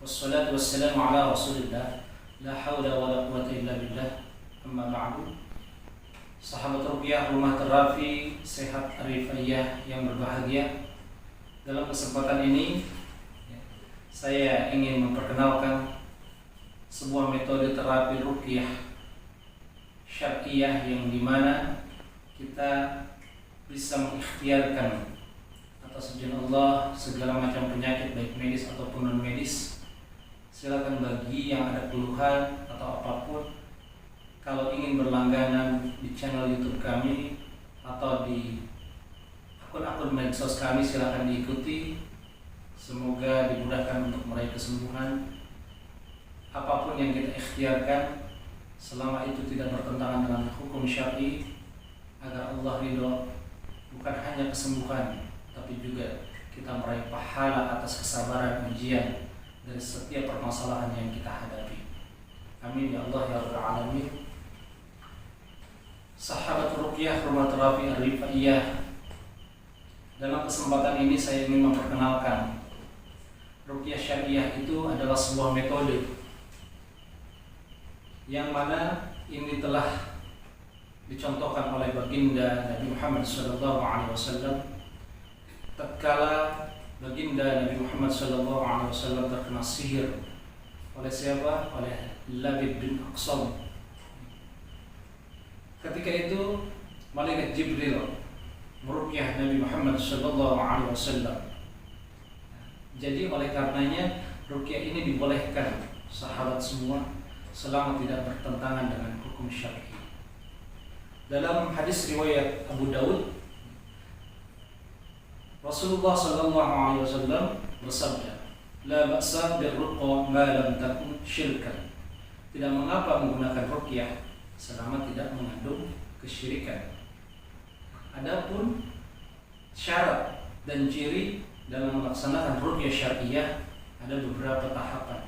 Wassalatu wassalamu ala rasulillah. La hawla wa la quwata illa billah. Amma ba'du. Sahabat Ruqyah Rumah Terapi Sehat Arifiyah yang berbahagia, dalam kesempatan ini saya ingin memperkenalkan sebuah metode terapi ruqyah syar'iyah yang dimana kita bisa mengikhtiarkan atas izin Allah segala macam penyakit baik medis ataupun non medis. Silakan bagi yang ada keluhan atau apapun, kalau ingin berlangganan di channel YouTube kami atau di akun-akun medsos kami, silakan diikuti. Semoga dimudahkan untuk meraih kesembuhan. Apapun yang kita ikhtiarkan, selama itu tidak bertentangan dengan hukum syar'i, agar Allah ridho, bukan hanya kesembuhan, tapi juga kita meraih pahala atas kesabaran ujian dari setiap permasalahan yang kita hadapi. Amin ya Allah ya Rabbal Alamin. Sahabat Ruqyah Rumah Terapi Arifiyah, dalam kesempatan ini saya ingin memperkenalkan ruqyah syariah itu adalah sebuah metode yang mana ini telah dicontohkan oleh baginda Nabi Muhammad SAW tatkala baginda Nabi Muhammad SAW terkena sihir oleh siapa? Oleh Labid bin Aqsam. Ketika itu malaikat Jibril meruqyah Nabi Muhammad SAW. Jadi oleh karenanya ruqyah ini dibolehkan sahabat semua selama tidak bertentangan dengan hukum syar'i. Dalam hadis riwayat Abu Daud, Rasulullah SAW bersabda, "La ba'sa birruqa ma lam takun syirkan." Tidak mengapa menggunakan ruqyah selama tidak mengandung kesyirikan. Adapun syarat dan ciri dalam melaksanakan ruqyah syariah ada beberapa tahapan.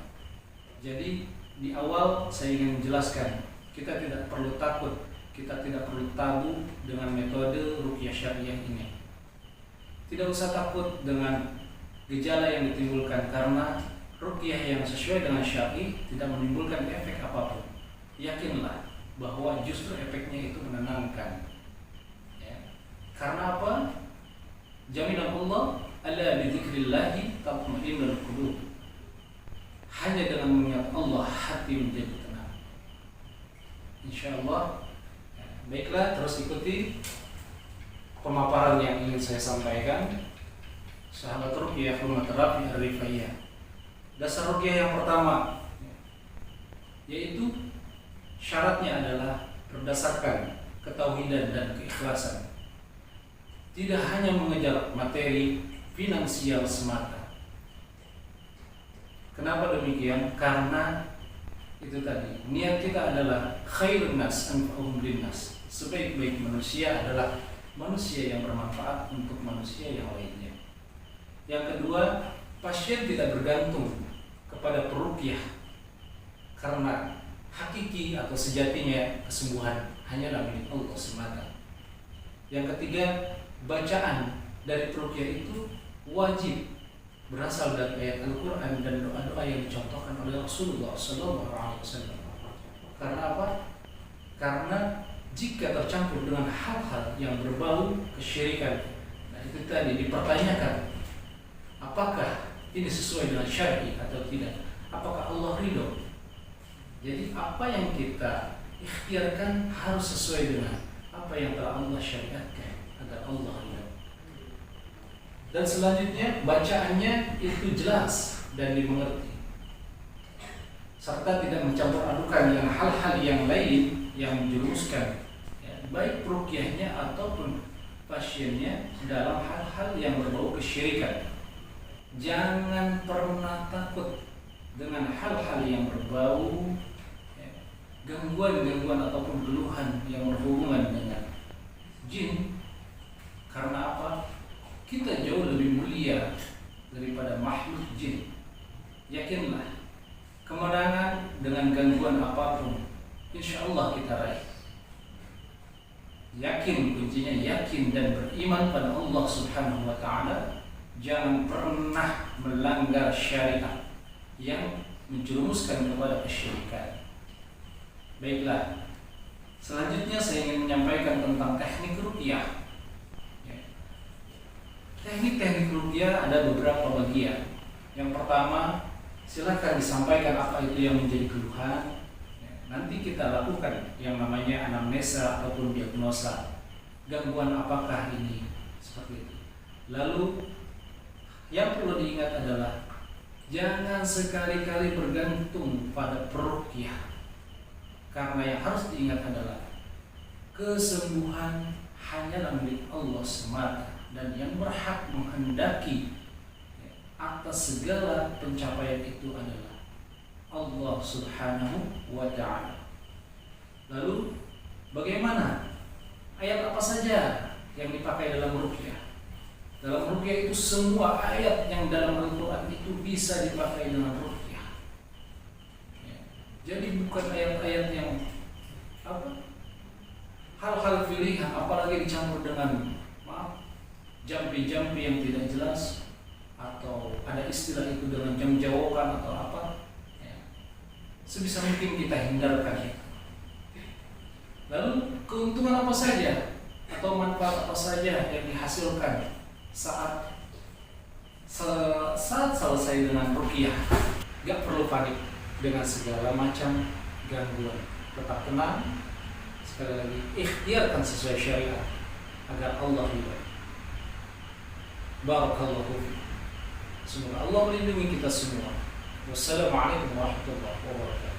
Jadi di awal saya ingin menjelaskan, kita tidak perlu takut, kita tidak perlu tabu dengan metode ruqyah syariah ini. Tidak usah takut dengan gejala yang ditimbulkan, karena ruqyah yang sesuai dengan syar'i tidak menimbulkan efek apapun. Yakinlah bahwa justru efeknya itu menenangkan. Ya. Karena apa? Jaminan Allah, ala bidzikrillahi tatma'innul qulub. Hanya dengan mengingat Allah hati menjadi tenang. Insyaallah. Baiklah, terus ikuti pemaparan yang ingin saya sampaikan. Sahabat Ruqyah Rumah Terapi Arifiyah. Dasar ruqyah yang pertama, yaitu syaratnya adalah berdasarkan ketauhidan dan keikhlasan. Tidak hanya mengejar materi finansial semata. Kenapa demikian? Karena itu tadi, niat kita adalah khairun nas anfa'uhum linnas. Sebaik-baik manusia adalah manusia yang bermanfaat untuk manusia yang lainnya. Yang kedua, pasien tidak bergantung kepada peruqyah, karena hakiki atau sejatinya kesembuhan hanyalah milik Allah semata. Yang ketiga, bacaan dari peruqyah itu wajib berasal dari ayat Al-Quran dan doa-doa yang dicontohkan oleh Rasulullah SAW. Karena apa? Karena jika tercampur dengan hal-hal yang berbau kesyirikan, nah itu tadi dipertanyakan, apakah ini sesuai dengan syar'i atau tidak? Apakah Allah ridho? Jadi apa yang kita ikhtiarkan harus sesuai dengan apa yang telah Allah syariatkan agar Allah ridho. Dan selanjutnya bacaannya itu jelas dan dimengerti, serta tidak mencampur adukan dengan hal-hal yang lain yang menjerumuskan baik peruqyahnya ataupun pasiennya dalam hal-hal yang berbau kesyirikan. Jangan pernah takut dengan hal-hal yang berbau gangguan-gangguan ataupun keluhan yang berhubungan dengan jin. Karena apa? Kita jauh lebih mulia daripada makhluk jin. Yakinlah, kemenangan dengan gangguan apapun insya Allah kita raih. Yakin, kuncinya yakin dan beriman pada Allah Subhanahu wa ta'ala. Jangan pernah melanggar syariat. yang menjerumuskan kepada kesyirikan. Baiklah, selanjutnya saya ingin menyampaikan tentang teknik ruqyah. Teknik-teknik ruqyah ada beberapa bagian. Yang pertama, silakan disampaikan apa itu yang menjadi keluhan. Nanti kita lakukan yang namanya anamnesa ataupun diagnosa. Gangguan apakah ini? Seperti itu. Lalu yang perlu diingat adalah jangan sekali-kali bergantung pada peruqyah. Karena yang harus diingat adalah kesembuhan hanyalah milik Allah semata, dan yang berhak menghendaki atas segala pencapaian itu adalah Allah Subhanahu wa ta'ala. Lalu bagaimana? Ayat apa saja yang dipakai dalam ruqyah? Dalam ruqyah itu semua ayat yang dalam Al-Quran itu bisa dipakai dalam ruqyah. Jadi bukan ayat-ayat yang hal-hal pilihan, apalagi dicampur dengan jampi-jampi yang tidak jelas, atau ada istilah itu dengan jam jawaban atau apa. Sebisa mungkin kita hindarkan. Lalu keuntungan apa saja atau manfaat apa saja yang dihasilkan saat selesai dengan ruqyah? Gak perlu panik dengan segala macam gangguan. Tetap tenang. Sekali lagi, ikhtiarkan sesuai syariat agar Allah ridha. Barakallahu fiik. Semoga Allah melindungi kita semua. Wassalamualaikum warahmatullahi wabarakatuh.